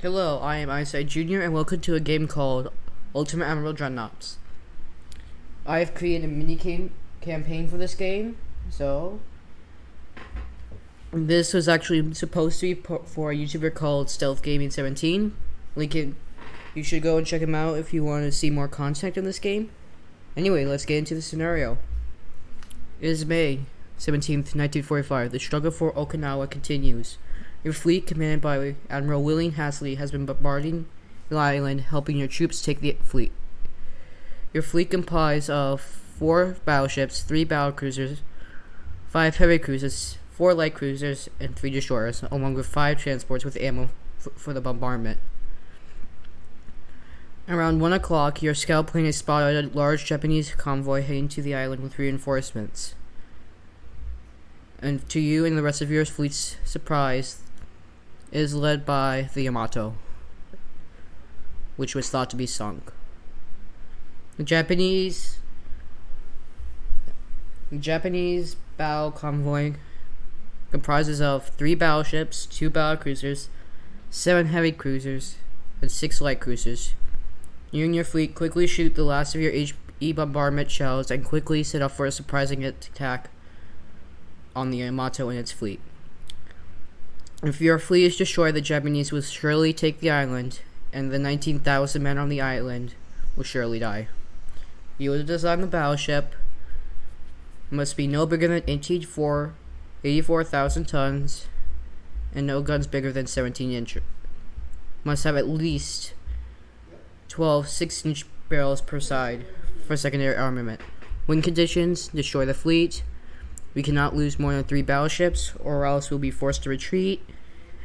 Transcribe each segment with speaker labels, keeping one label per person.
Speaker 1: Hello, I am Eyesight Jr. and welcome to a game called Ultimate Admiral Dreadnoughts. I have created a campaign for this game, so this was actually supposed to be for a YouTuber called Stealth Gaming 17. You should go and check him out if you want to see more content in this game. Anyway, let's get into the scenario. It is May 17th, 1945. The struggle for Okinawa continues. Your fleet, commanded by Admiral William Hasley, has been bombarding the island, helping your troops take the fleet. Your fleet comprises of 4 battleships, 3 battlecruisers, 5 heavy cruisers, 4 light cruisers, and 3 destroyers, along with 5 transports with ammo for the bombardment. Around 1 o'clock, your scout plane has spotted a large Japanese convoy heading to the island with reinforcements. And to you and the rest of your fleet's surprise, it is led by the Yamato, which was thought to be sunk. The Japanese battle convoy comprises of 3 battleships, 2 battlecruisers, 7 heavy cruisers, and 6 light cruisers. You and your fleet quickly shoot the last of your HE bombardment shells and quickly set up for a surprising attack on the Yamato and its fleet. If your fleet is destroyed, the Japanese will surely take the island, and the 19,000 men on the island will surely die. You will design the battleship. Must be no bigger than 84,000 tons, and no guns bigger than 17 inch. Must have at least 12 6-inch barrels per side for secondary armament. Win conditions: destroy the fleet. We cannot lose more than 3 battleships, or else we'll be forced to retreat.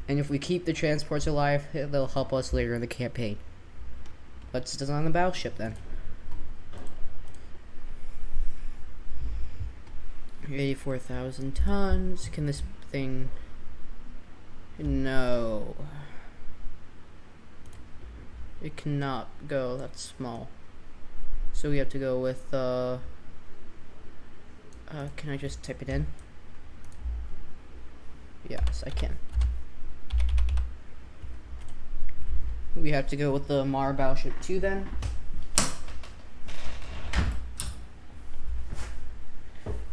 Speaker 1: And if we keep the transports alive, they'll help us later in the campaign. Let's design the battleship then. 84,000 tons. Can this thing... No. It cannot go. That's small. So we have to go with, can I just type it in? Yes, I can. We have to go with the Mar Battleship 2 then.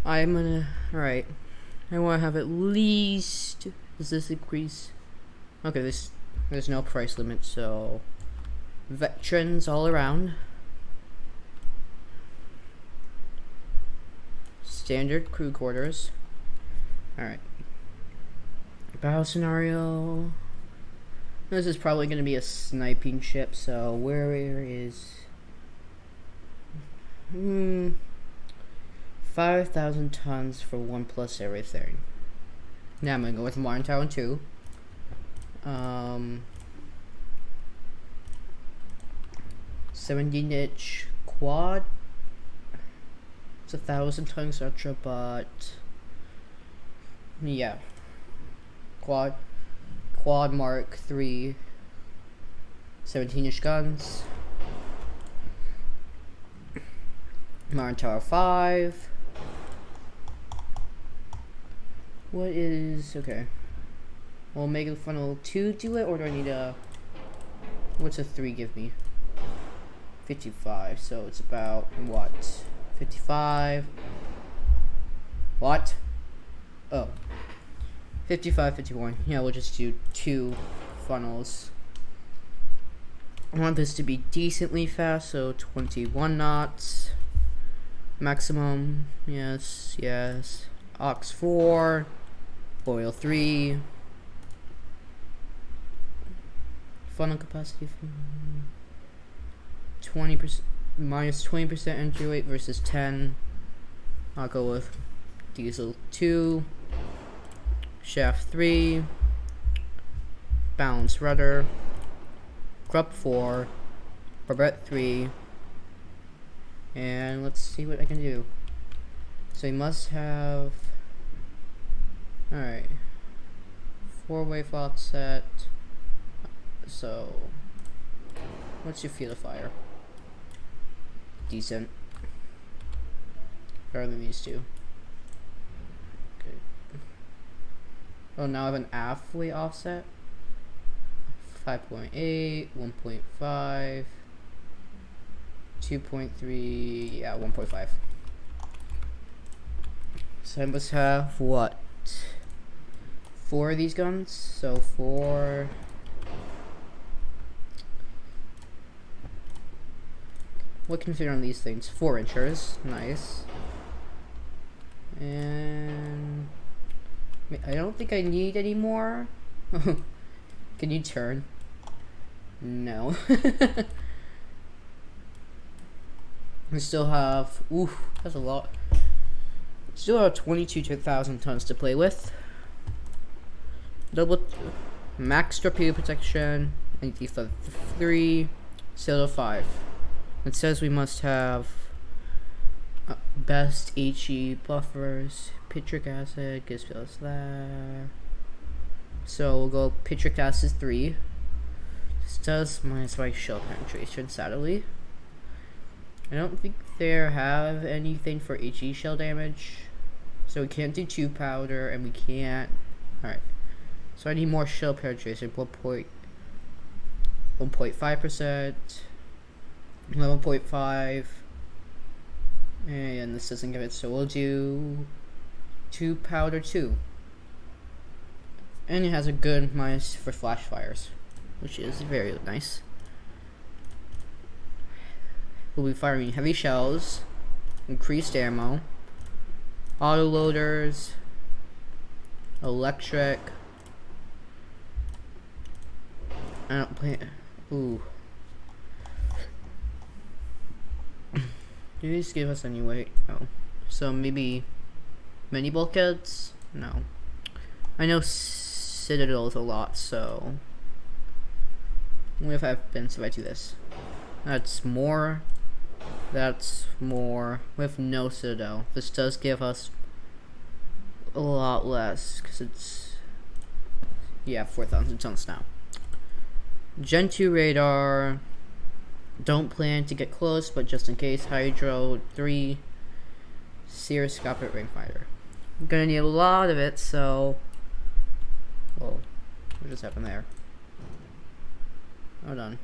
Speaker 1: Alright. I want to have at least... Does this increase? Okay, there's no price limit, so... Veterans all around. Standard crew quarters. Alright. Battle scenario. This is probably going to be a sniping ship, so where is... 5,000 tons for 1 plus everything. Now I'm going to go with Martin Town 2. 17-inch quad. It's 1,000 tons extra, but... Yeah. Quad Mark 3 17-inch guns. Martin Tower 5. What is... Okay. Will Mega Funnel 2 do it, or do I need a... What's a 3 give me? 55, so it's about, what? 55... What? Oh. 55, 51. Yeah, we'll just do 2 funnels. I want this to be decently fast, so 21 knots. Maximum. Yes, yes. Ox 4. Oil 3. Funnel capacity. 20%. Minus 20% entry weight versus 10. I'll go with diesel 2. Shaft 3, balance rudder, Krupp 4, barbette 3, and let's see what I can do. So you must have, alright, 4-way offset. So, what's your field of fire? Decent. Better than these two. Oh, now I have an halfway offset. 5.8, 1.5, 2.3, yeah, 1.5. So I must have what? 4 of these guns? So 4. What can fit on these things? 4 inchers. Nice. And I don't think I need any more. Can you turn? No. We still have, ooh, that's a lot. Still have 22,000 tons to play with. Double max torpedo protection, anti-theft 3, sail 5. It says we must have best HE buffers, citric acid gives us that. So we'll go citric acid 3. This does minus my shell penetration, sadly. I don't think they have anything for HE shell damage. So we can't do 2 powder and we can't. Alright. So I need more shell penetration. 1.5%. 11.5. And this doesn't give it, so we'll do 2 powder 2. And it has a good minus for flash fires, which is very nice. We'll be firing heavy shells, increased ammo, autoloaders, electric. I don't play. Ooh. Do these give us any weight? No. So maybe mini bulkheads? No. I know citadels a lot, so what if I've been if I do this? That's more. That's more with no citadel. This does give us a lot less because it's, yeah, 4,000 tons now. Gen 2 radar. Don't plan to get close, but just in case. Hydro 3. Stereoscopic rangefinder. I'm gonna need a lot of it, so. Whoa. What just happened there? Hold on.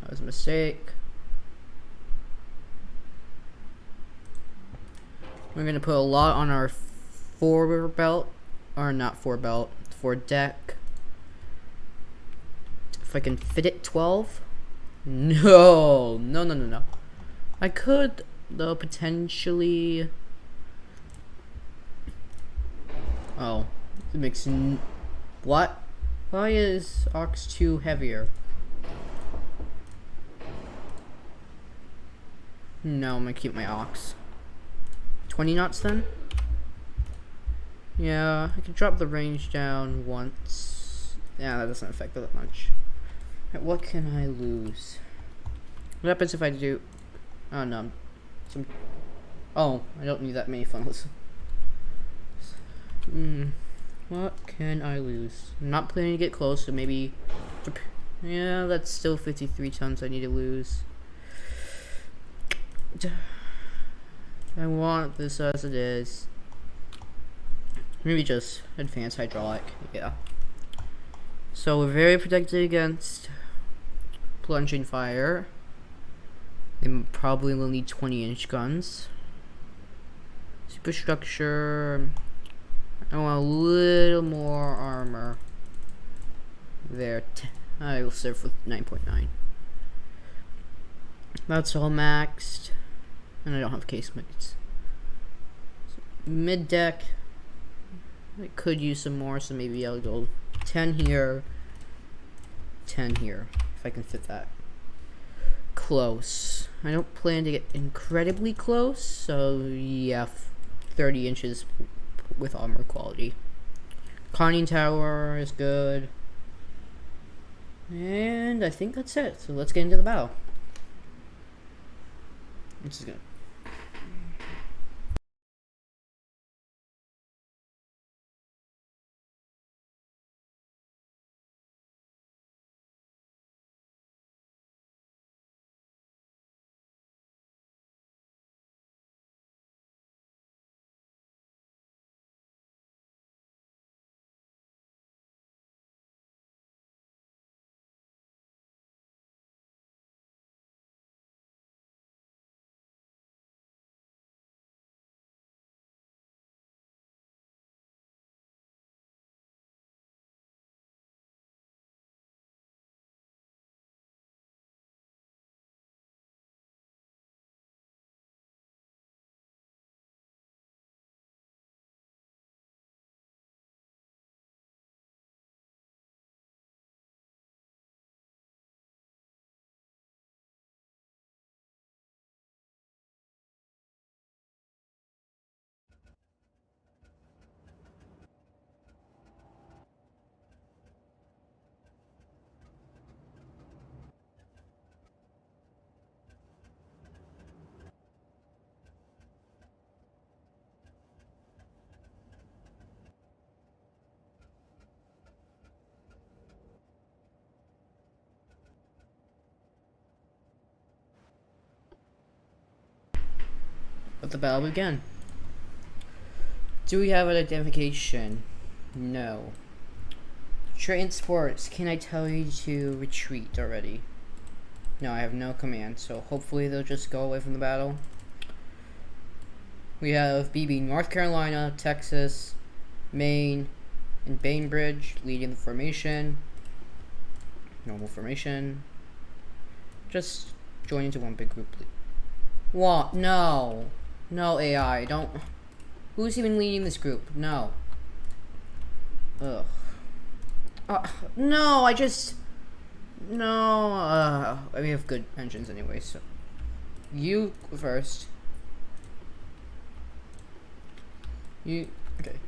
Speaker 1: That was a mistake. We're gonna put a lot on our forward belt, or not forward belt, forward deck. If I can fit it, 12. No. I could, though, potentially. Oh, it makes what? Why is Ox 2 heavier? No, I'm gonna keep my Ox. 20 knots then? Yeah, I could drop the range down once. Yeah, that doesn't affect it that much. Right, what can I lose? What happens if I do? Oh no, oh, I don't need that many funnels. What can I lose? I'm not planning to get close, so maybe. Yeah, that's still 53 tons I need to lose. I want this as it is. Maybe just advanced hydraulic. Yeah. So we're very protected against plunging fire. They probably will need 20-inch guns. Superstructure. I want a little more armor. There. I will serve with 9.9. That's all maxed. And I don't have casemates. So, mid deck. I could use some more, so maybe I'll go 10 here, 10 here, if I can fit that. Close. I don't plan to get incredibly close, so yeah, 30 inches with armor quality. Conning tower is good. And I think that's it. So let's get into the battle. This is good. Let the battle begin. Do we have an identification? No. Transports, can I tell you to retreat already? No, I have no command, so hopefully they'll just go away from the battle. We have BB North Carolina, Texas, Maine, and Bainbridge leading the formation. Normal formation. Just join into one big group. What? No. No AI, don't. Who's even leading this group? No. Ugh. No, I just. No. We have good engines anyway, so. You first. You. Okay.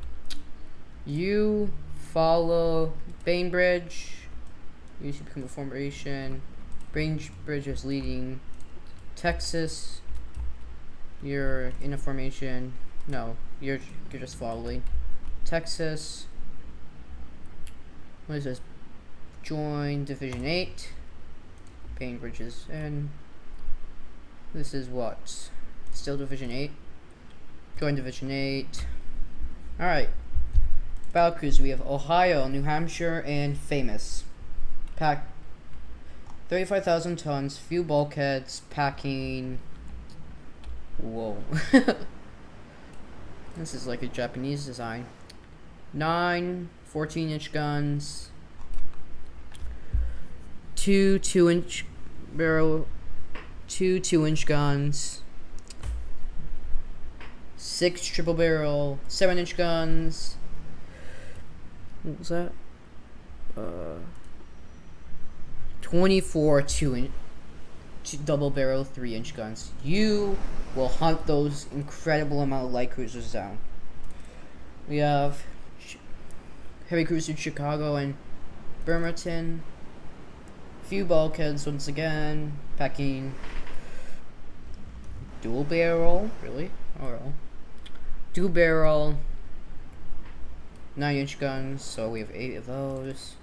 Speaker 1: You follow Bainbridge. You should become a formation. Bainbridge is leading Texas. You're in a formation. No, you're just following Texas. What is this? Join Division 8. Bainbridge is in. This is what? Still Division 8. Join Division 8. Alright. Battle cruiser, we have Ohio, New Hampshire, and Famous. Pack 35,000 tons, few bulkheads, packing. Whoa. This is like a Japanese design. 9 14-inch guns. 2 2-inch barrel. 2 2-inch guns. 6 triple barrel. 7-inch guns. What was that? 24 2-inch double barrel 3-inch guns. You will hunt those incredible amount of light cruisers down. We have heavy cruiser Chicago and Bremerton. Few bulkheads once again. Packing dual barrel. Really? Oh, dual barrel. 9-inch guns. So we have 8 of those.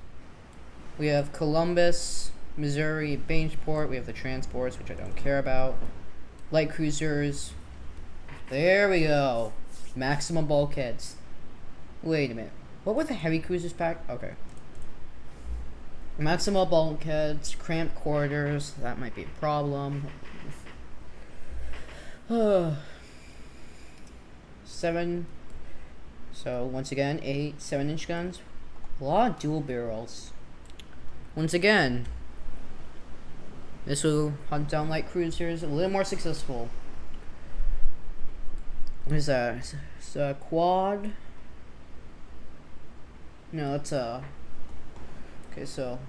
Speaker 1: We have Columbus, Missouri, Bainsport. We have the transports, which I don't care about. Light cruisers. There we go. Maximum bulkheads. Wait a minute. What were the heavy cruisers pack? Okay. Maximum bulkheads, cramped quarters. That might be a problem. 7. So once again, 8 7-inch guns. A lot of dual barrels. Once again, this will hunt down light cruisers a little more successful. What is that? It's a quad. No, it's a. Okay, so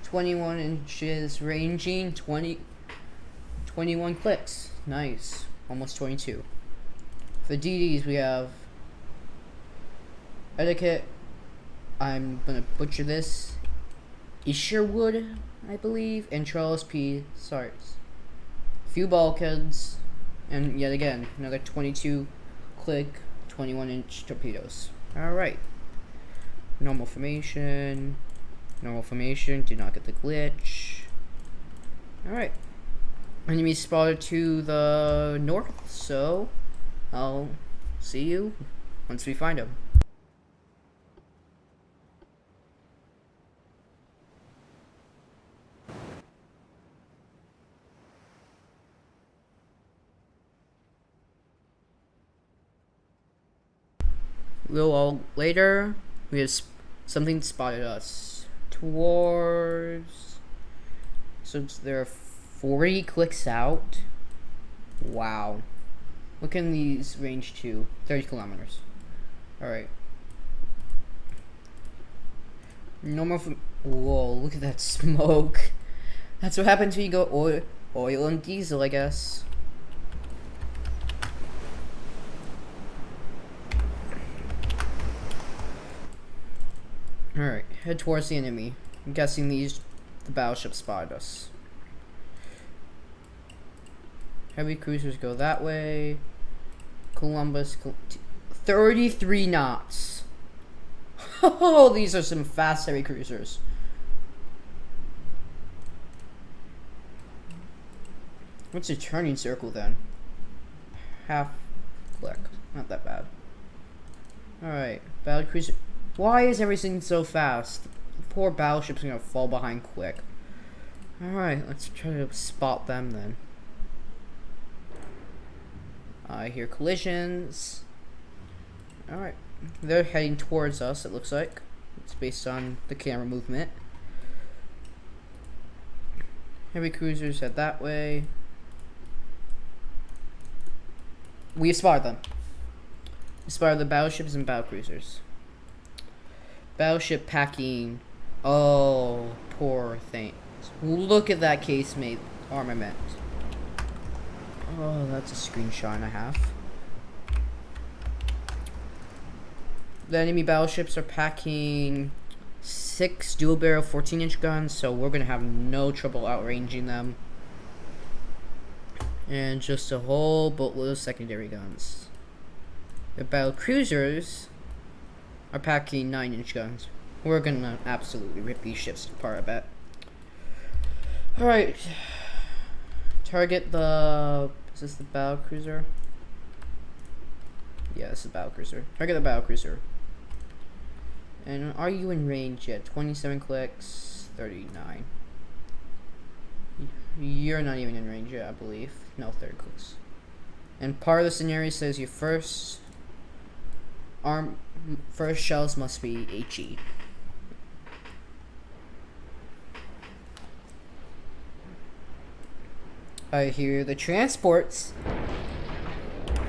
Speaker 1: 21 inches ranging, 21 clicks. Nice. Almost 22. For DDs, we have Etiquette. I'm gonna butcher this. Isherwood, I believe, and Charles P. Sarts. Few bulkheads, and yet again, another 22 click, 21-inch torpedoes. Alright. Normal formation. Normal formation, do not get the glitch. Alright. Enemy spotted to the north, so I'll see you once we find him. A little while later, we have something spotted us towards. So there are 40 clicks out. Wow. What can these range to? 30 kilometers. Alright. Normal from. Whoa, look at that smoke. That's what happens when you go oil and diesel, I guess. Alright, head towards the enemy. I'm guessing the battleship spotted us. Heavy cruisers go that way. Columbus, 33 knots. Oh, these are some fast heavy cruisers. What's a turning circle then? half click. Not that bad. Alright, battle cruiser. Why is everything so fast? The poor battleship's gonna fall behind quick. Alright, let's try to spot them then. I hear collisions. Alright, they're heading towards us, it looks like. It's based on the camera movement. Heavy cruisers head that way. We spotted them. We spotted the battleships and battle cruisers. Battleship packing. Oh, poor thing. Look at that casemate armament. Oh, that's a screenshot and a half. The enemy battleships are packing 6 dual barrel 14-inch guns, so we're gonna have no trouble outranging them. And just a whole boatload of secondary guns. The battle cruisers are packing 9-inch guns. We're gonna absolutely rip these ships apart, I bet. Alright. Target the... Is this the battle cruiser? Yeah, this is the battle cruiser. Target the battle cruiser. And are you in range yet? 27 clicks, 39. You're not even in range yet, I believe. No, 30 clicks. And part of the scenario says your first shells must be HE. I hear the transports.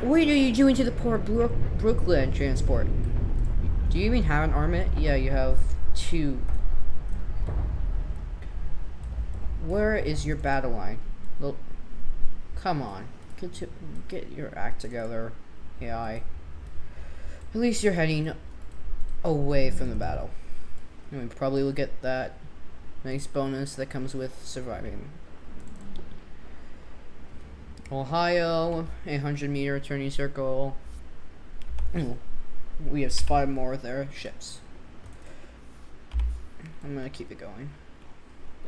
Speaker 1: What are you doing to the poor Brooklyn transport? Do you even have an armament? Yeah, you have 2. Where is your battle line? Well, come on. Get your act together, AI. At least you're heading away from the battle. And we probably will get that nice bonus that comes with surviving. Ohio, 800-meter turning circle. Ooh, we have spotted more of their ships. I'm gonna keep it going.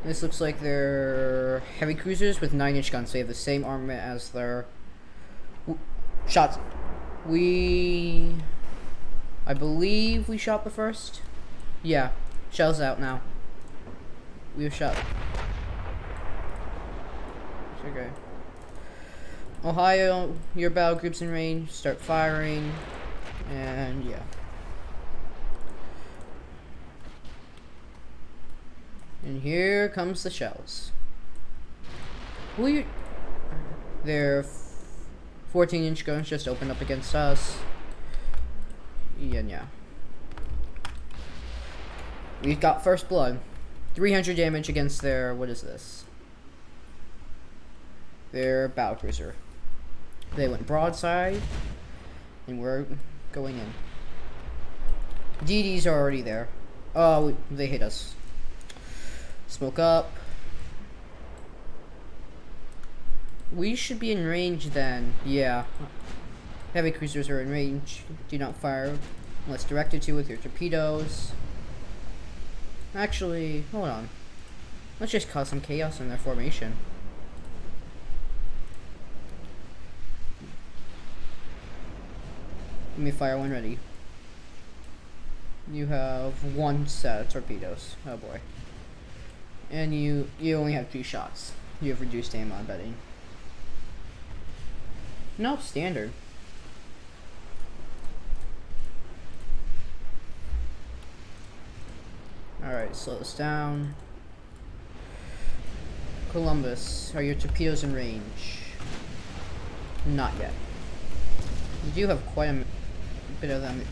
Speaker 1: This looks like they're heavy cruisers with 9-inch guns. They have the same armament as their shots. I believe we shot the first. Yeah, shells out now. We have shot. Okay. Ohio, your battle group's in range. Start firing. And yeah. And here comes the shells. Their 14-inch guns just opened up against us. Yeah. We've got first blood. 300 damage against their, what is this? Their battle cruiser. They went broadside, and we're going in. DDs are already there. Oh, they hit us. Smoke up. We should be in range then. Yeah. Heavy cruisers are in range. Do not fire unless directed to with your torpedoes. Actually, hold on. Let's just cause some chaos in their formation. Let me fire when ready. You have 1 set of torpedoes. Oh boy. And you only have 2 shots. You have reduced aim, I'm betting. No, standard. Alright, slow this down. Columbus, are your torpedoes in range? Not yet. You do have quite a bit of them.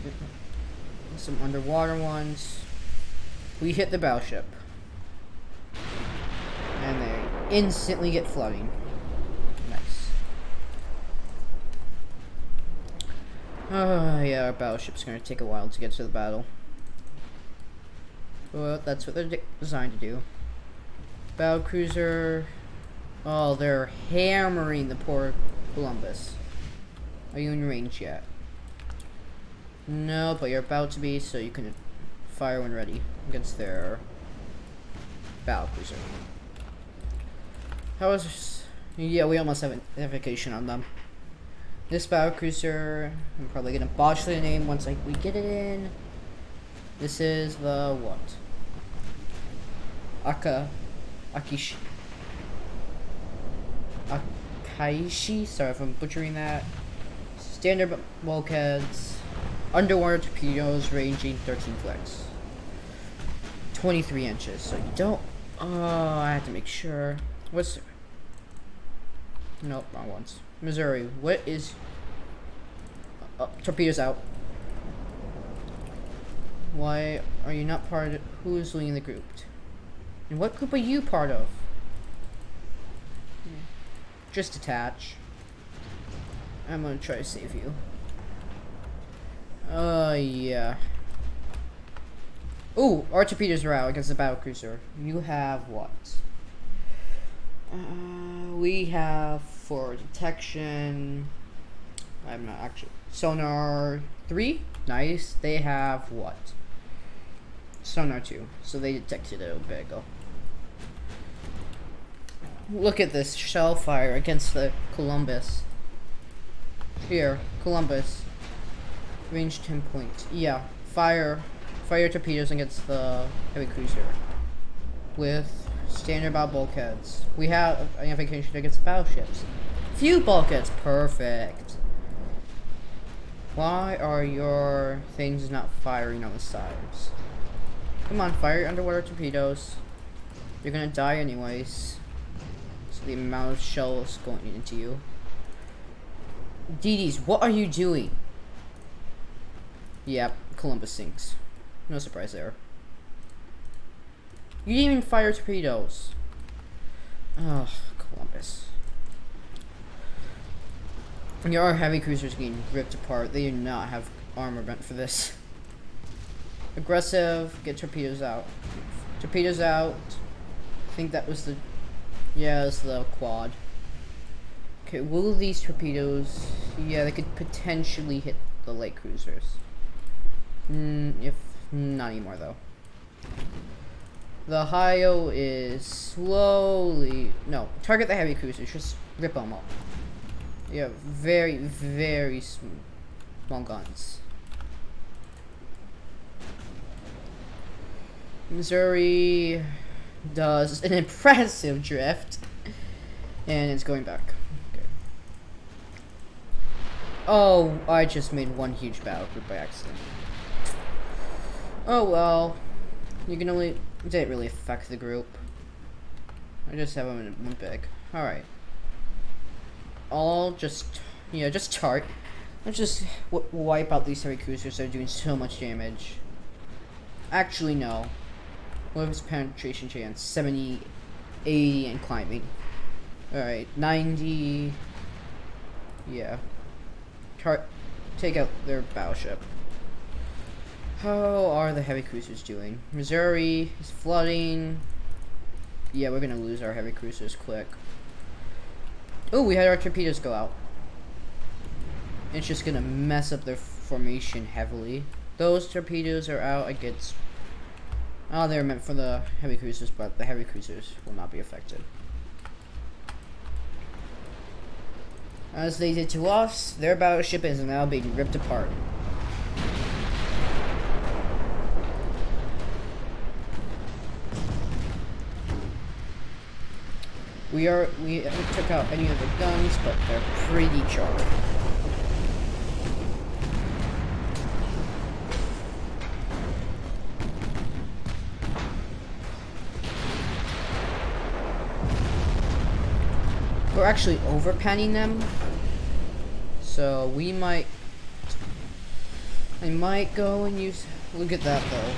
Speaker 1: Some underwater ones. We hit the battleship. And they instantly get flooding. Nice. Yeah, our battleship's gonna take a while to get to the battle. Well, that's what they're designed to do. Battle cruiser. Oh, they're hammering the poor Columbus. Are you in range yet? No, but you're about to be, so you can fire when ready against their battle cruiser. How is this? Yeah, we almost have an identification on them. This battlecruiser, I'm probably gonna botch the name once we get it in. This is the what? Akishi. Akaishi? Sorry if I'm butchering that. Standard bulkheads. Underwater torpedoes ranging 13 flex. 23 inches. So you don't. Oh, I have to make sure. What's. Nope, wrong ones. Missouri, what is. Torpedoes out. Why are you not part of. Who's leading the group? And what group are you part of? Just attach. I'm gonna try to save you. Yeah. Ooh, our torpedoes are out against the battlecruiser. You have what? We have for detection. I'm not actually. Sonar 3? Nice. They have what? Sonar 2. So they detected it a bit ago. Look at this shell fire against the Columbus. Here, Columbus. Range 10 points. Yeah, fire torpedoes against the heavy cruiser. With standard bow bulkheads. We have amplification against the battleships. Few bulkheads, perfect. Why are your things not firing on the sides? Come on, fire your underwater torpedoes. You're gonna die anyways. So the amount of shells going into you. DDs, what are you doing? Yep, Columbus sinks. No surprise there. You didn't even fire torpedoes. Ugh, Columbus. Your heavy cruisers getting ripped apart. They do not have armament for this. Aggressive, get torpedoes out. Torpedoes out. I think that was the. Yeah, it's the quad. Okay, will these torpedoes. Yeah, they could potentially hit the light cruisers. If not anymore, though. The Ohio is slowly. No, target the heavy cruisers. Just rip them up. Yeah, very, very small guns. Missouri does an impressive drift, and it's going back. Okay. Oh, I just made one huge battle group by accident. Oh well, you can only. It didn't really affect the group. I just have them in one big. All right. I'll just, just chart. Let's just wipe out these heavy cruisers that are doing so much damage. Actually, no. What was penetration chance? 70, 80, and climbing. Alright, 90. Yeah. Take out their battleship. How are the heavy cruisers doing? Missouri is flooding. Yeah, we're gonna lose our heavy cruisers quick. Oh, we had our torpedoes go out. It's just gonna mess up their formation heavily. Those torpedoes are out against. Oh, they're meant for the heavy cruisers, but the heavy cruisers will not be affected. As they did to us, their battleship is now being ripped apart. We haven't took out any of the guns, but they're pretty charged. We're actually overpanning them, so I might go and use. Look at that though.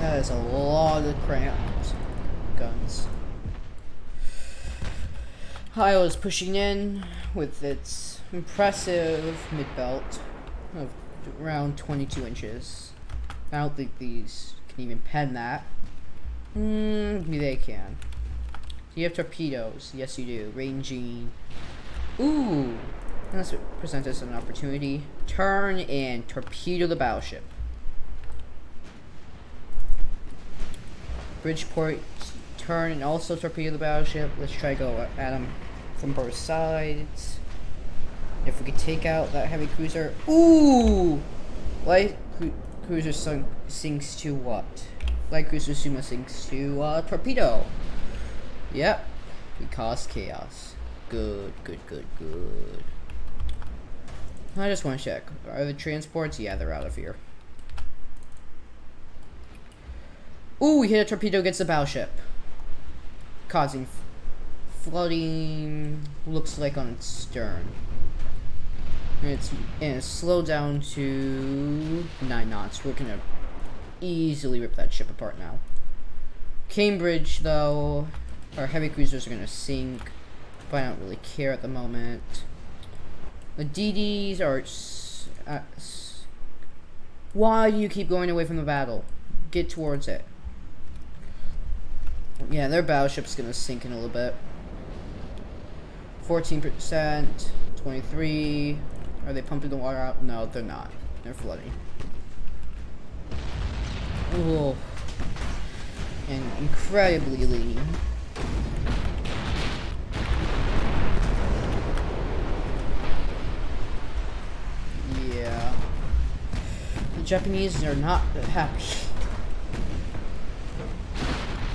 Speaker 1: That is a lot of cramped guns. Ohio is pushing in with its impressive mid-belt of around 22 inches. I don't think these can even pen that. Maybe they can. Do you have torpedoes? Yes, you do. Ranging. Ooh! Let's present us an opportunity. Turn and torpedo the battleship. Bridgeport, turn and also torpedo the battleship. Let's try to go at them from both sides. If we could take out that heavy cruiser. Ooh! Light cruiser sinks to what? Light cruiser Suma sinks to torpedo. Yep. We caused chaos. Good. I just want to check. Are the transports? Yeah, they're out of here. Ooh, we hit a torpedo against the battleship. Causing flooding. Looks like on its stern. And it's slowed down to 9 knots. We're gonna easily rip that ship apart now. Cambridge, though, our heavy cruisers are gonna sink, but I don't really care at the moment. The DDs are. Why do you keep going away from the battle? Get towards it. Yeah, their battleship's gonna sink in a little bit. 14%, 23. Are they pumping the water out? No, they're not. They're flooding. Oh. And incredibly lean. Yeah. The Japanese are not happy.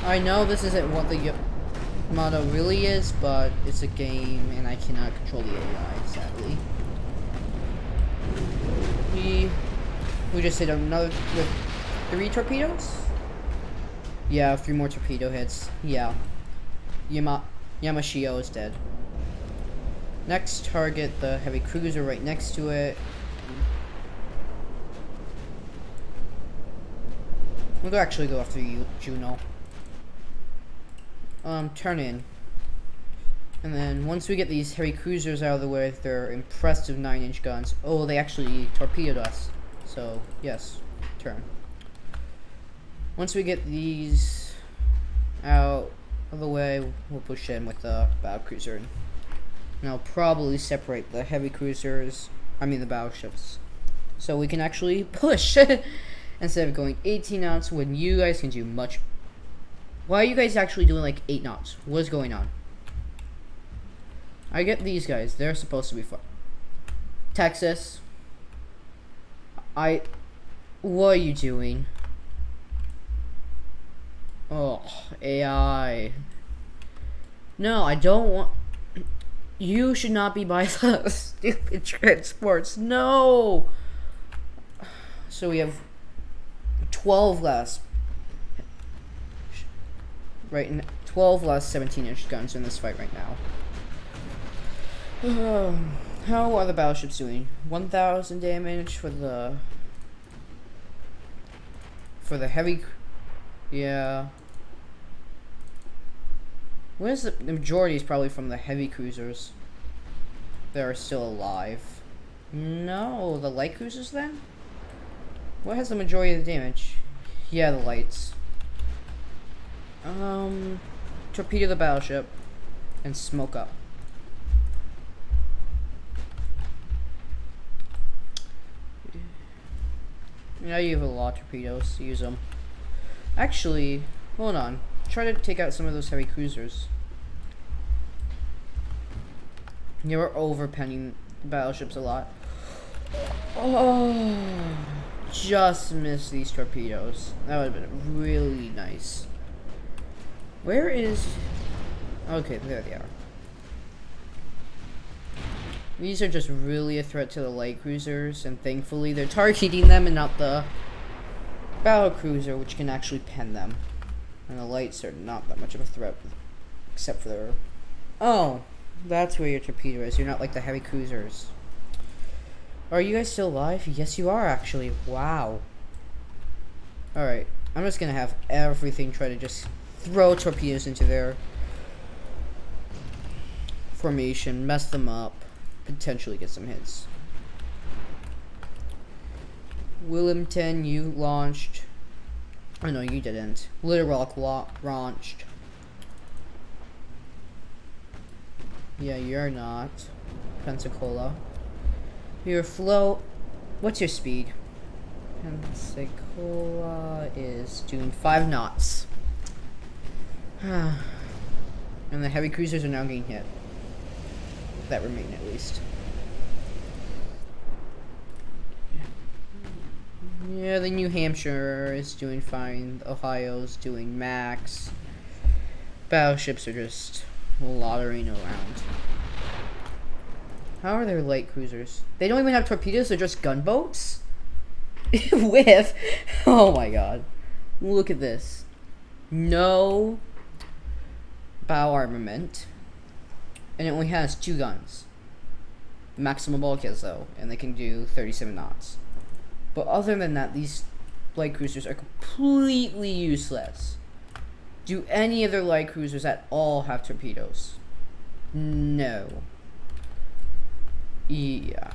Speaker 1: I know this isn't what the motto really is, but it's a game and I cannot control the AI, sadly. We just hit another with 3 torpedoes? Yeah, 3 more torpedo hits. Yeah. Yamashio is dead. Next target, the heavy cruiser right next to it. We'll actually go after you, Juno. Turn in. And then once we get these heavy cruisers out of the way with their impressive 9-inch guns. Oh, they actually torpedoed us. So, yes, turn. Once we get these out of the way, we'll push in with the battle cruiser. And I'll probably separate the heavy cruisers, the battleships, so we can actually push instead of going 18 knots when you guys can do much. Why are you guys actually doing like 8 knots? What is going on? I get these guys. They're supposed to be fun. Texas. What are you doing? Oh, AI. No, I don't want. You should not be by the stupid transports. No. So we have 12 less. Right, 12 less 17-inch guns in this fight right now. How are the battleships doing? 1,000 damage for the heavy. Yeah. Where's the majority is probably from the heavy cruisers that are still alive. No, the light cruisers then? What has the majority of the damage? Yeah, the lights. Torpedo the battleship and smoke up. Now you have a lot of torpedoes. Use them. Actually, hold on. Try to take out some of those heavy cruisers. Yeah, we're overpenning the battleships a lot. Oh, just missed these torpedoes. That would have been really nice. Where is... Okay, there they are. These are just really a threat to the light cruisers, and thankfully they're targeting them and not the battle cruiser, which can actually pen them. And the lights are not that much of a threat, except for their... Oh, that's where your torpedo is. You're not like the heavy cruisers. Are you guys still alive? Yes, you are, actually. Wow. Alright, I'm just gonna have everything try to just throw torpedoes into their formation, mess them up, potentially get some hits. Wilmington, you launched. Oh no, you didn't. Little Rock launched. Yeah, you're not. Pensacola. Your flow. What's your speed? Pensacola is doing 5 knots. And the heavy cruisers are now getting hit. that remain at least. Yeah, the New Hampshire is doing fine. Ohio's doing max. Battleships are just lottering around. How are their light cruisers? They don't even have torpedoes, they're just gunboats? With... Oh my god. Look at this. No bow armament. And it only has 2 guns. Maximum bulkheads though, and they can do 37 knots. But other than that, these light cruisers are completely useless. Do any of their light cruisers at all have torpedoes? No. Yeah.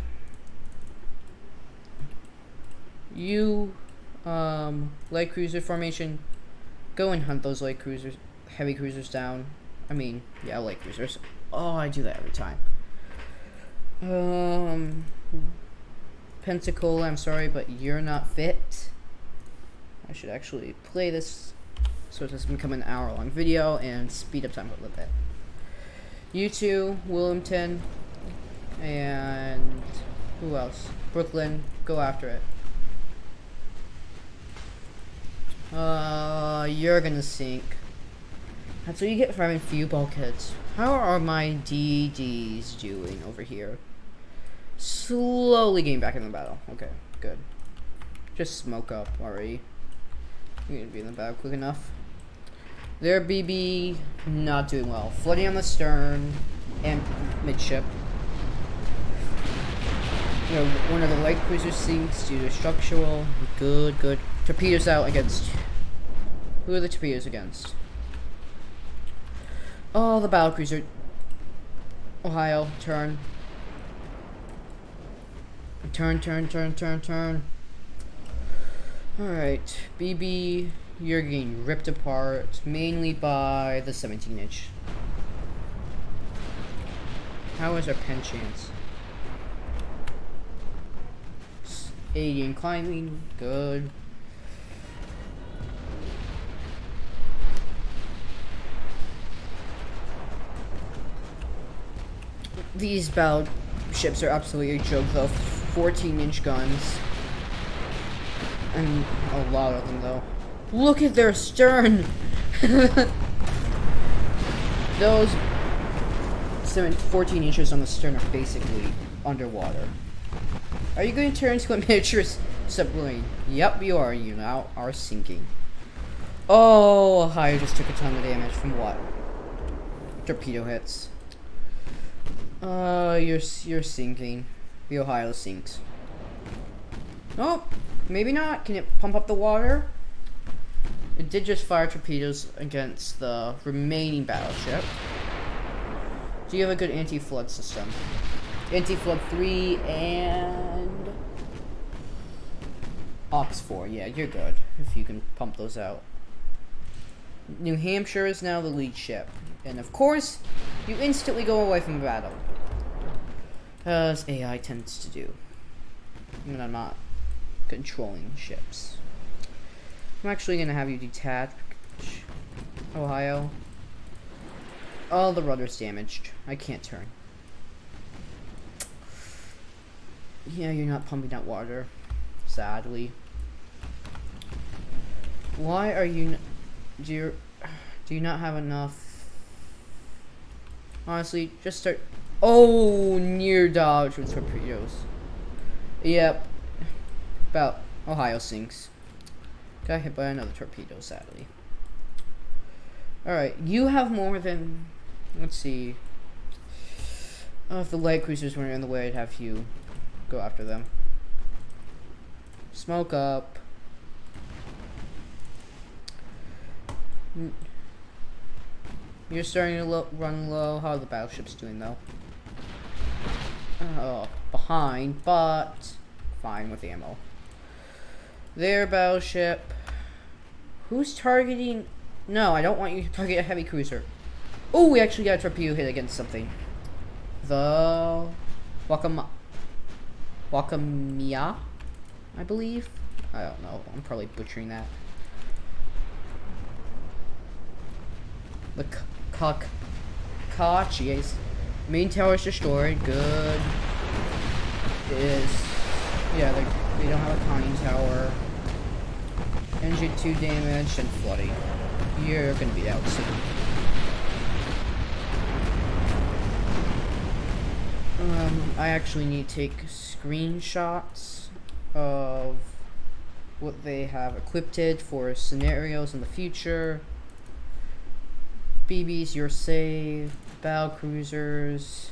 Speaker 1: You, light cruiser formation, go and hunt those light cruisers, heavy cruisers down. I mean, yeah, light cruisers. Oh, I do that every time. Pensacola, I'm sorry, but you're not fit. I should actually play this so it doesn't become an hour-long video and speed up time a little bit. You two, Wilmington, and who else? Brooklyn, go after it. You're gonna sink. That's what you get for having few bulkheads. How are my DDs doing over here? Slowly getting back in the battle. Okay, good. Just smoke up already. You're gonna be in the battle quick enough. Their BB not doing well. Flooding on the stern and midship. You know, one of the light cruisers sinks due to structural. Good, good. Torpedoes out against. Who are the torpedoes against? Oh, the battle cruiser. Ohio, turn. Turn, turn, turn, turn, turn. Alright, BB, you're getting ripped apart, mainly by the 17-inch. How is our pen chance? 80 and climbing, good. These battleships are absolutely a joke though. 14-inch guns. And a lot of them though. Look at their stern! Those 14 inches on the stern are basically underwater. Are you going to turn into a miniature submarine? Yep, you are. You now are sinking. Oh, Ohio just took a ton of damage from what? Torpedo hits. You're sinking. The Ohio sinks. Oh, maybe not. Can it pump up the water? It did just fire torpedoes against the remaining battleship. Do you have a good anti-flood system? Anti-flood 3 and Ox 4. Yeah, you're good if you can pump those out. New Hampshire is now the lead ship. And of course, you instantly go away from the battle. As AI tends to do. When I'm not controlling ships. I'm actually going to have you detach Ohio. Oh, the rudder's damaged. I can't turn. Yeah, you're not pumping out water. Sadly. Why are you... Do you not have enough... Honestly, just start... Oh, near dodge with torpedoes. Yep. About Ohio sinks. Got hit by another torpedo, sadly. Alright, you have more than... Let's see. Oh, if the light cruisers weren't in the way, I'd have you go after them. Smoke up. You're starting to run low. How are the battleships doing, though? Oh, behind, but fine with ammo. Their battleship. Who's targeting? No, I don't want you to target a heavy cruiser. Oh, we actually got a torpedo hit against something. The Wakamiya, I believe. I don't know. I'm probably butchering that. The Kachies. Main tower is destroyed. Good. Yeah, they don't have a conning tower. Engine 2 damaged and flooding. You're gonna be out soon. I actually need to take screenshots of what they have equipped for scenarios in the future. BBs, you're safe. Battle cruisers.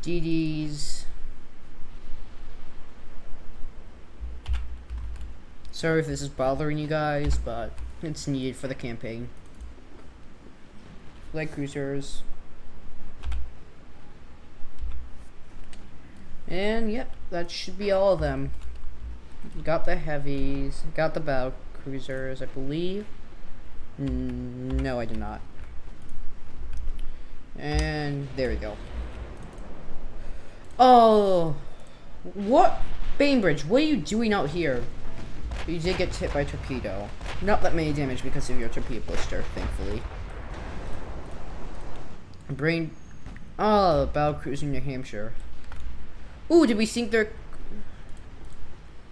Speaker 1: DDs. Sorry if this is bothering you guys, but it's needed for the campaign. Light cruisers. And yep, that should be all of them. Got the heavies, got the battle cruisers, I believe. No, I did not. And there we go. Oh, what? Bainbridge, what are you doing out here? You did get hit by a torpedo. Not that many damage because of your torpedo blister, thankfully. Oh, battle cruiser New Hampshire. Ooh, did we sink their...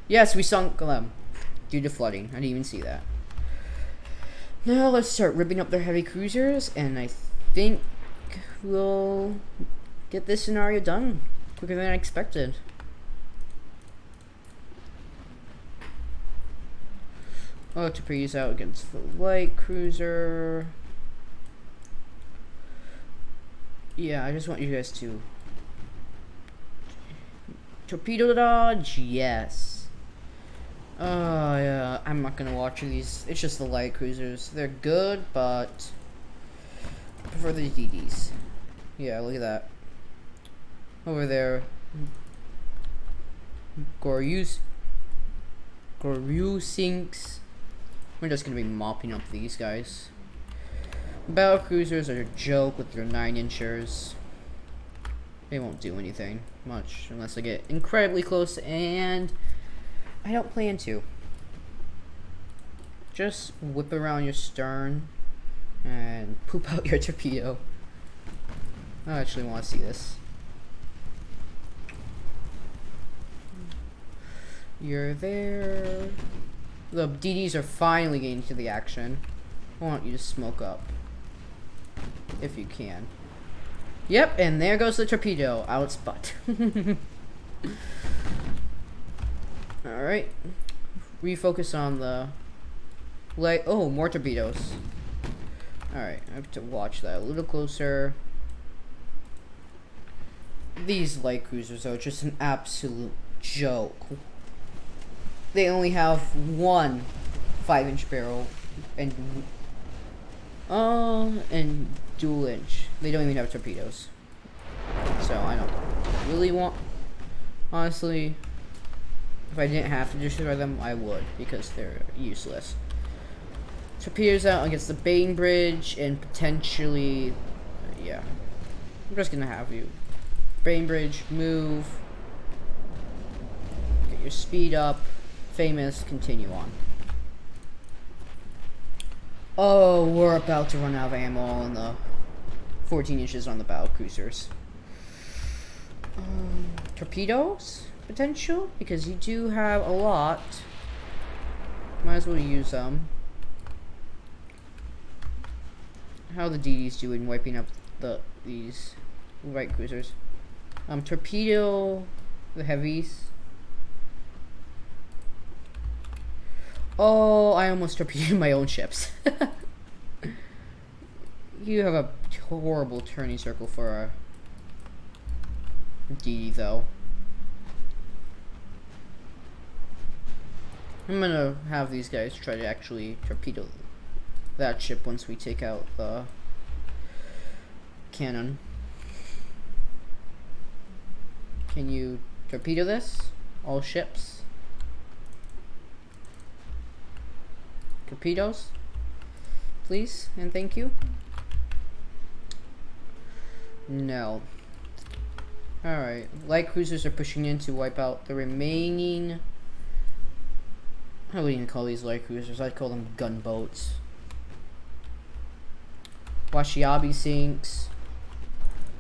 Speaker 1: Yes, we sunk them. Due to flooding. I didn't even see that. Now let's start ripping up their heavy cruisers, and I think we'll get this scenario done quicker than I expected. Oh, torpedoes out against the light cruiser. Yeah, I just want you guys to... Torpedo dodge, yes. Oh, yeah, I'm not gonna watch these. It's just the light cruisers. They're good, but I prefer the DDs. Yeah, look at that. Over there. Goryu sinks. We're just gonna be mopping up these guys. Battle cruisers are a joke with their 9-inchers. They won't do anything much unless I get incredibly close, and I don't plan to. Just whip around your stern and poop out your torpedo. I actually want to see this. You're there. The DDs are finally getting to the action. I want you to smoke up if you can. Yep, and there goes the torpedo out its butt. Alright. Refocus on the light. Oh, more torpedoes. Alright, I have to watch that a little closer. These light cruisers are just an absolute joke. They only have one 5-inch barrel and dual inch. They don't even have torpedoes. So I don't really want, honestly, if I didn't have to destroy them, I would, because they're useless. Torpedoes out against the Bainbridge and potentially, yeah. I'm just gonna have you. Bainbridge, move. Get your speed up. Famous, continue on. Oh, we're about to run out of ammo on the 14 inches on the battle cruisers. Torpedoes? Potential? Because you do have a lot. Might as well use them. How are the DDs doing wiping up these light cruisers? Torpedo the heavies. Oh, I almost torpedoed my own ships. You have a horrible turning circle for a DD, though. I'm gonna have these guys try to actually torpedo that ship once we take out the cannon. Can you torpedo this? All ships? Torpedoes, please, and thank you. No. All right, light cruisers are pushing in to wipe out the remaining I wouldn't even call these light cruisers. I'd call them gunboats. Washiabi sinks.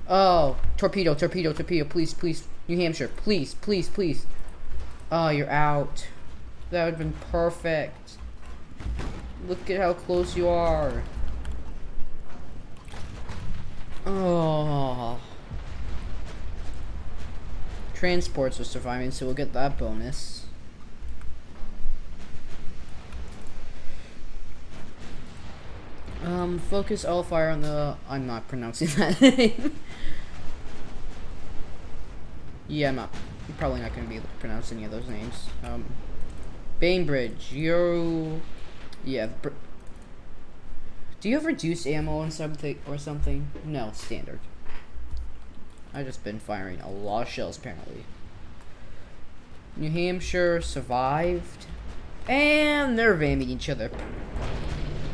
Speaker 1: Oh, torpedo, please, please. New Hampshire, please, please, please. Oh, you're out. That would have been perfect. Look at how close you are. Oh. Transports are surviving, so we'll get that bonus. Focus all fire on the... I'm not pronouncing that name. Yeah, I'm probably not going to be able to pronounce any of those names. Bainbridge, you... Yeah. Do you have reduced ammo and something or something? No, standard. I've just been firing a lot of shells, apparently. New Hampshire survived. And they're ramming each other.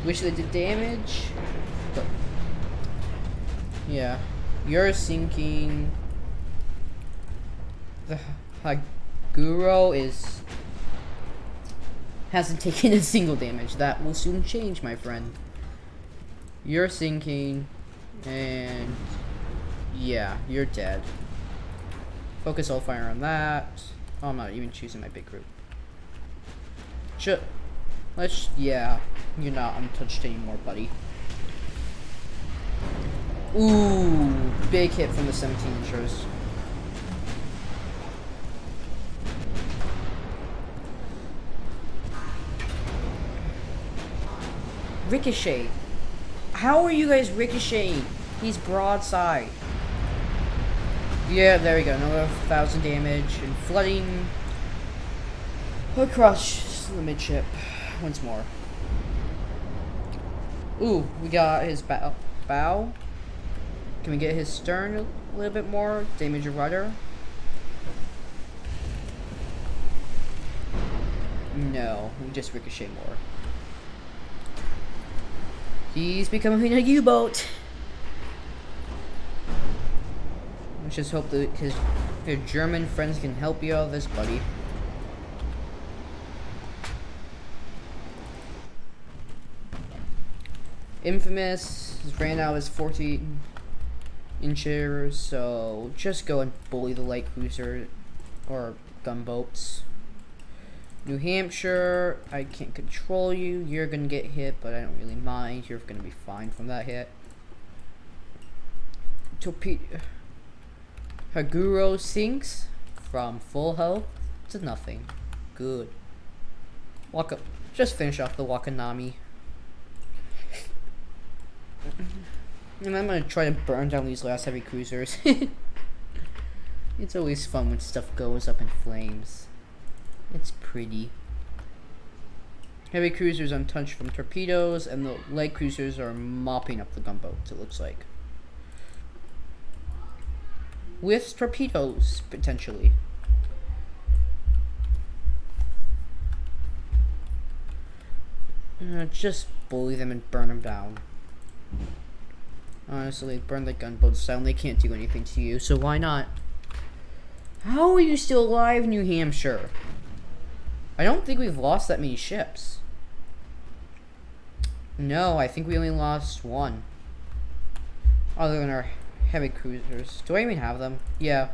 Speaker 1: Wish they did damage. But yeah. You're sinking. The Haguro hasn't taken a single damage. That will soon change, my friend. You're sinking. And yeah, you're dead. Focus all fire on that. Oh, I'm not even choosing my big group. Yeah, you're not untouched anymore, buddy. Ooh, big hit from the 17-inchers. Ricochet. How are you guys ricocheting? He's broadside. Yeah, there we go. Another 1,000 damage and flooding across the midship once more. Ooh, we got his bow. Can we get his stern a little bit more? Damage your rudder. No, we just ricochet more. He's becoming a U-boat. Let's just hope that his German friends can help you out of this, buddy. Infamous ran out as 14 inchers, so just go and bully the light cruiser or gunboats. New Hampshire, I can't control you. You're gonna get hit, but I don't really mind. You're gonna be fine from that hit. Torpedo. Haguro sinks from full health to nothing. Good. Just finish off the Wakanami. And I'm gonna try to burn down these last heavy cruisers. It's always fun when stuff goes up in flames. It's pretty. Heavy cruisers untouched from torpedoes, and the light cruisers are mopping up the gunboats, it looks like. With torpedoes, potentially. Just bully them and burn them down. Honestly, burn the gunboats down. They can't do anything to you, so why not? How are you still alive, New Hampshire? I don't think we've lost that many ships. No, I think we only lost one. Other than our heavy cruisers. Do I even have them? Yeah.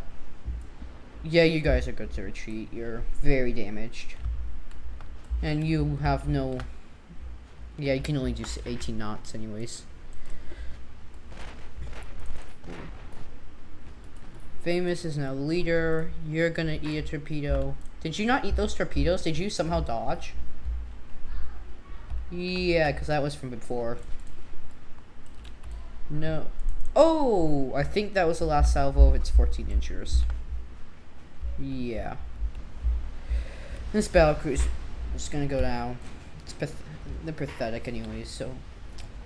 Speaker 1: Yeah, you guys are good to retreat. You're very damaged. And you have no... Yeah, you can only do 18 knots anyways. Famous is now the leader. You're gonna eat a torpedo. Did you not eat those torpedoes? Did you somehow dodge? Yeah, because that was from before. No. Oh! I think that was the last salvo of its 14 inchers. Yeah. This battle cruise is gonna go down. They're pathetic anyways, so...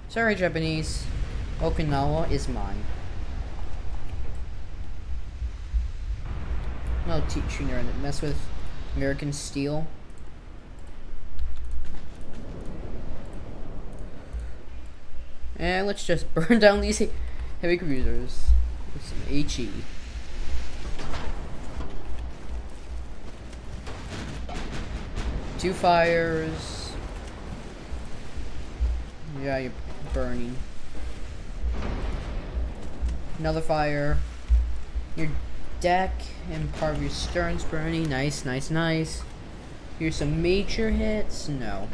Speaker 1: Sorry, Japanese. Okinawa is mine. I'll teach you to mess with American steel. And let's just burn down these heavy cruisers with some HE. 2 fires. Yeah, you're burning. Another fire. Your deck and part of your stern's burning. Nice, nice, nice. Here's some major hits. No.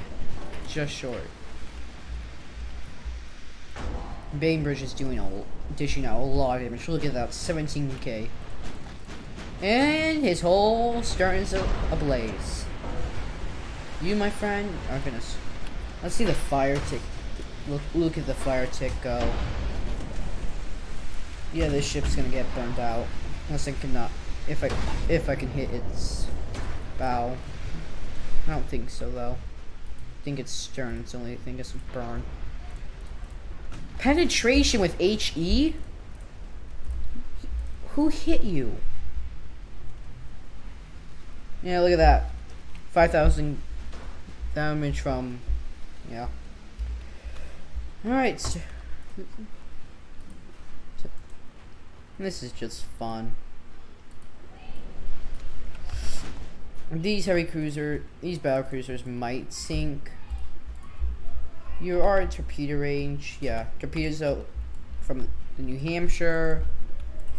Speaker 1: Just short. Bainbridge is dishing out a lot of damage. Look at that, 17k. And his whole stern's ablaze. You, my friend, are gonna. Let's see the fire tick. Look at the fire tick go. Yeah, this ship's gonna get burned out. Unless I cannot. If I can hit its bow. I don't think so though. I think it's stern. It's the only thing that's burn. Penetration with HE? Who hit you? Yeah, look at that. 5,000 damage from. Yeah. Alright. This is just fun. These battle cruisers might sink. You are in torpedo range. Yeah, torpedoes out from the New Hampshire.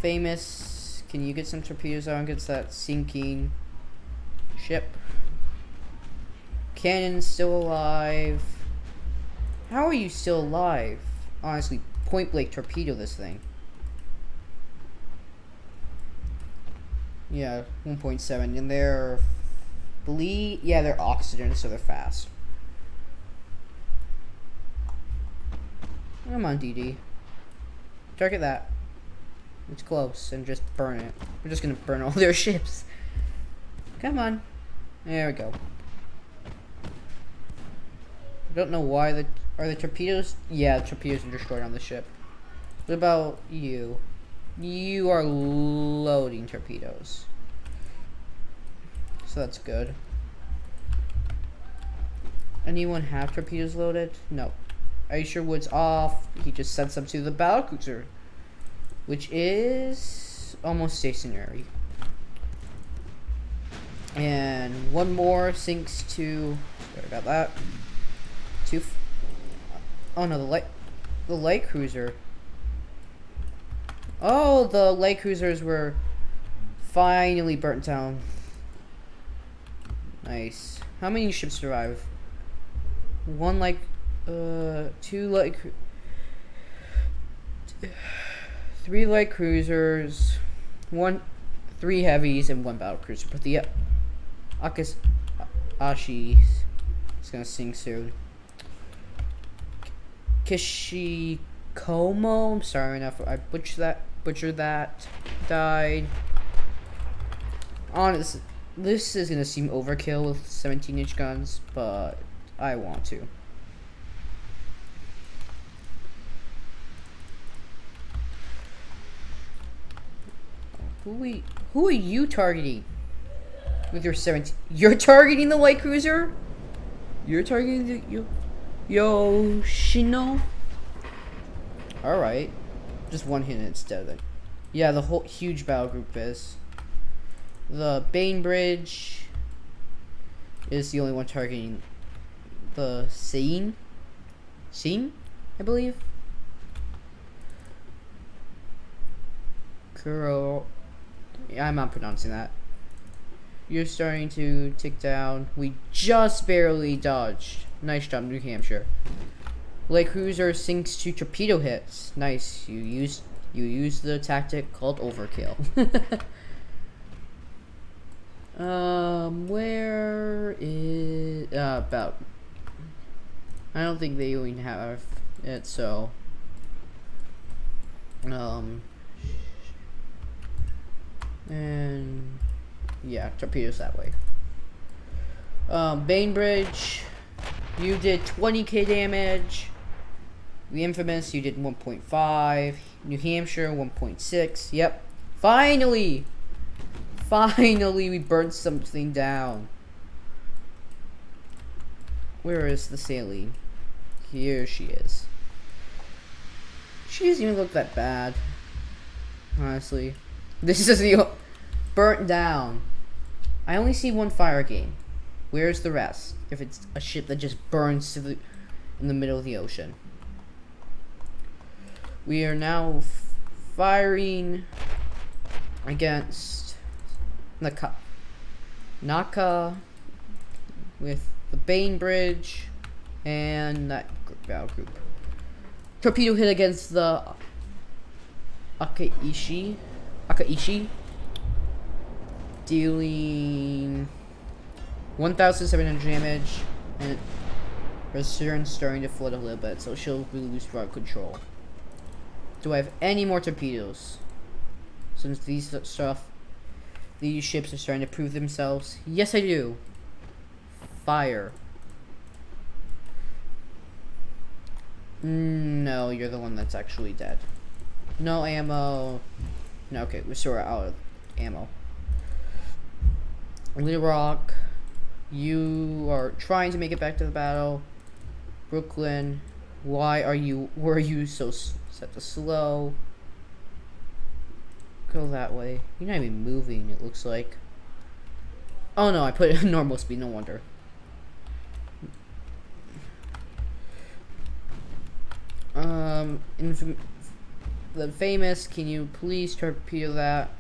Speaker 1: Famous. Can you get some torpedoes out against that sinking ship? Cannon's still alive. How are you still alive? Honestly, point blank torpedo this thing. Yeah, 1.7, and they're they're oxygen, so they're fast. Come on, DD. Target that. It's close, and just burn it. We're just gonna burn all their ships. Come on. There we go. I don't know why are the torpedoes? Yeah, the torpedoes are destroyed on the ship. What about you? You are loading torpedoes. So that's good. Anyone have torpedoes loaded? No. Are you sure Wood's off? He just sent some to the battlecruiser, which is almost stationary. And one more sinks to. Sorry about that. Oh no, the light cruiser. Oh, the light cruisers were finally burnt down. Nice. How many ships survive? Three light cruisers, 3 heavies, and 1 battle cruiser. But the Ashi is gonna sink soon. Kishikomo, I'm sorry enough. I butchered that. Died. Honestly, this is gonna seem overkill with 17-inch guns, but I want to. Who are you targeting with your 17? You're targeting the light cruiser? You're targeting the Yoshino? Alright. Just one hit instead of it. Yeah, the whole huge battle group is. The Bainbridge is the only one targeting the Scene, I believe. Kuro. Yeah, I'm not pronouncing that. You're starting to tick down. We just barely dodged. Nice job, New Hampshire. Light cruiser sinks to torpedo hits. Nice. You used the tactic called overkill. Where is about? I don't think they even have it. So, and yeah, torpedoes that way. Bainbridge, you did 20k damage. The Infamous, you did 1.5. New Hampshire, 1.6. Yep. Finally, we burnt something down. Where is the saline? Here she is. She doesn't even look that bad, honestly. This is the burnt down. I only see 1 fire game. Where's the rest? If it's a ship that just burns to in the middle of the ocean. We are now firing against Naka with the Bainbridge and that battle group. Torpedo hit against the Akaishi, dealing 1,700 damage, and her stern's starting to flood a little bit, so she'll lose route control. Do I have any more torpedoes? Since these ships are starting to prove themselves. Yes, I do. Fire. No, you're the one that's actually dead. No ammo. No, okay, we're sort of out of ammo. Little Rock, you are trying to make it back to the battle. Brooklyn, were you so set to slow? Go that way. You're not even moving, it looks like. Oh no, I put it at normal speed, no wonder. The famous, can you please torpedo that?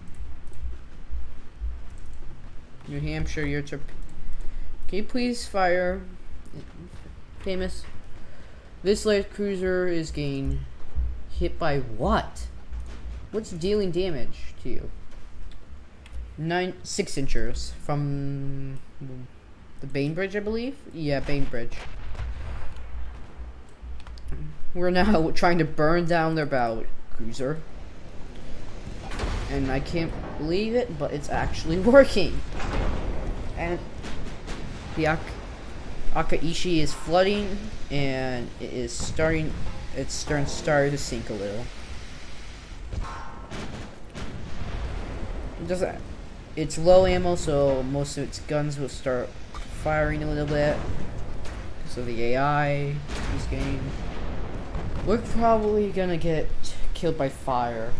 Speaker 1: New Hampshire, can you please fire? Famous. This light cruiser is getting hit by what? What's dealing damage to you? 6 inches from the Bainbridge, I believe? Yeah, Bainbridge. We're now trying to burn down their battle cruiser. And I can't believe it, but it's actually working. And the Akaishi is flooding, and its stern started to sink a little. It's low ammo, so most of its guns will start firing a little bit. So the AI is getting. We're probably gonna get killed by fire.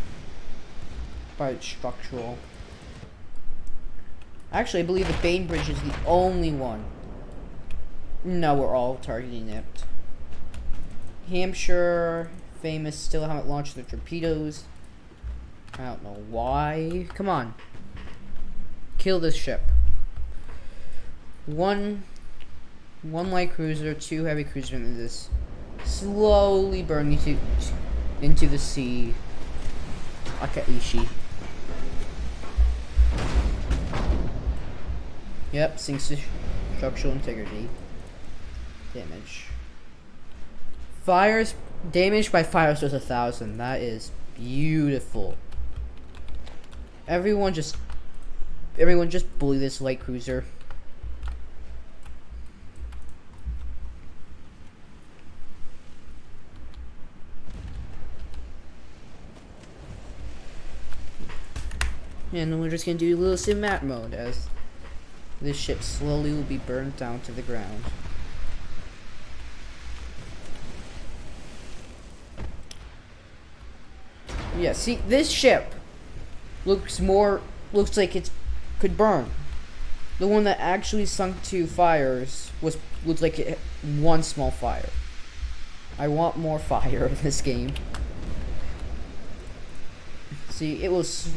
Speaker 1: By structural. Actually, I believe the Bainbridge is the only one. No, we're all targeting it. Hampshire, famous, still haven't launched their torpedoes. I don't know why. Come on. Kill this ship. One light cruiser, 2 heavy cruisers into this. Slowly burning into the sea. Akaishi. Yep, sinks to structural integrity. Damage. Fires. Damage by fires was 1,000. That is beautiful. Everyone just bully this light cruiser. And then we're just gonna do a little cinematic mode as this ship slowly will be burned down to the ground. Yeah, see, this ship looks like it could burn. The one that actually sunk to fires looks like it one small fire. I want more fire in this game. See, it was,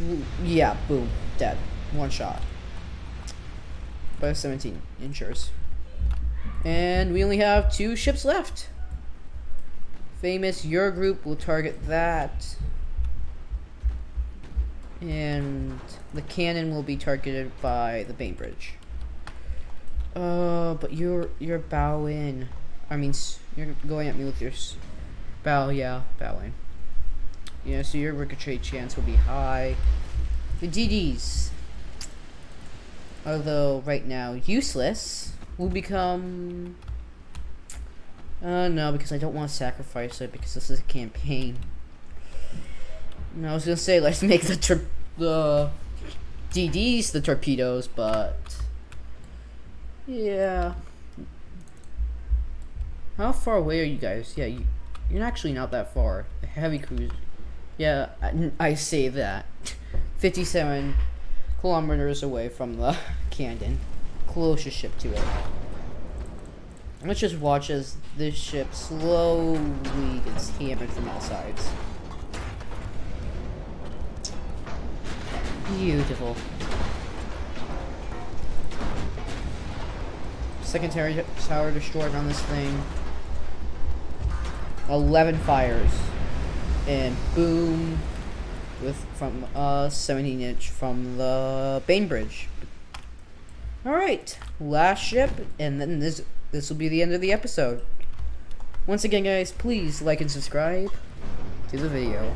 Speaker 1: yeah, boom, dead. One shot. By 17 inches. And we only have 2 ships left. Famous, your group will target that. And the cannon will be targeted by the Bainbridge. But you're bowing. I mean, you're going at me with your bow, yeah, bowing. Yeah, so your ricochet chance will be high. The DDs, although right now useless, will become. No, because I don't want to sacrifice it because this is a campaign. No, I was gonna say let's make the DDs the torpedoes, but yeah. How far away are you guys? Yeah, you're actually not that far. The heavy cruise. Yeah, I say that. 57 kilometers away from the cannon. closest ship to it. Let's just watch as this ship slowly gets hammered from all sides. Beautiful. Second tower destroyed on this thing. 11 fires. And boom. From 17-inch from the Bainbridge. Alright. Last ship. And then this will be the end of the episode. Once again, guys, please like and subscribe to the video.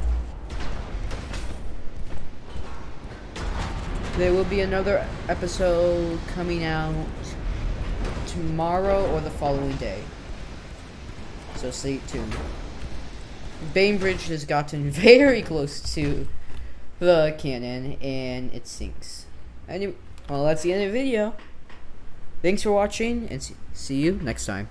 Speaker 1: There will be another episode coming out tomorrow or the following day. So stay tuned. Bainbridge has gotten very close to the cannon and it sinks. Anyway, well, that's the end of the video. Thanks for watching and see you next time.